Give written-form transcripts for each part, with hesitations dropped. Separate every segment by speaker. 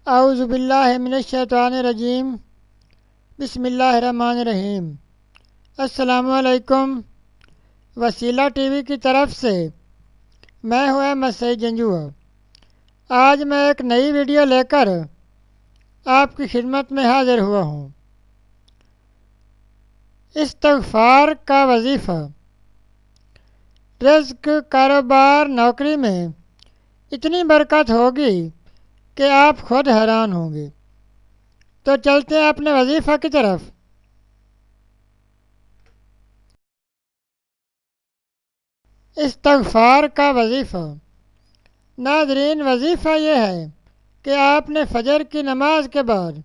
Speaker 1: اعوذ باللہ من الشیطان الرجیم بسم اللہ الرحمن الرحیم۔ السلام علیکم۔ وسیلہ ٹی وی کی طرف سے میں ہوں احمد سعید جنجو۔ آج میں ایک نئی ویڈیو لے کر آپ کی خدمت میں حاضر ہوا ہوں۔ استغفار کا وظیفہ۔ رزق، کاروبار، نوکری میں اتنی برکت ہوگی کہ آپ خود حیران ہوں گے۔ تو چلتے ہیں اپنے وظیفہ کی طرف۔ استغفار کا وظیفہ۔ ناظرین، وظیفہ یہ ہے کہ آپ نے فجر کی نماز کے بعد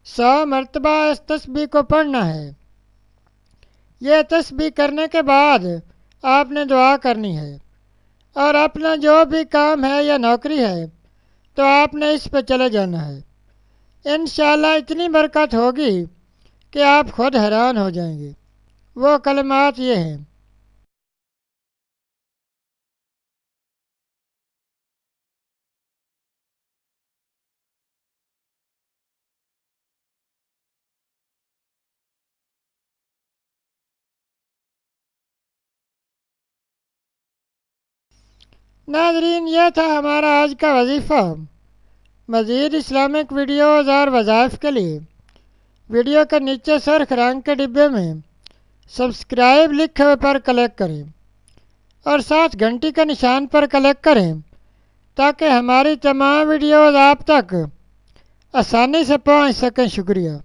Speaker 1: 100 مرتبہ اس تسبیح کو پڑھنا ہے۔ یہ تسبیح کرنے کے بعد آپ نے دعا کرنی ہے، اور اپنا جو بھی کام ہے یا نوکری ہے تو آپ نے اس پہ چلے جانا ہے۔ انشاءاللہ اتنی برکت ہوگی کہ آپ خود حیران ہو جائیں گے۔ وہ کلمات یہ ہیں: ناظرین، یہ تھا ہمارا آج کا وظیفہ۔ مزید اسلامک ویڈیوز اور وظائف کے لیے ویڈیو کے نیچے سرخ رنگ کے ڈبے میں سبسکرائب لکھے ہوئے پر کلک کریں اور ساتھ گھنٹی کے نشان پر کلک کریں تاکہ ہماری تمام ویڈیوز آپ تک آسانی سے پہنچ سکیں۔ شکریہ۔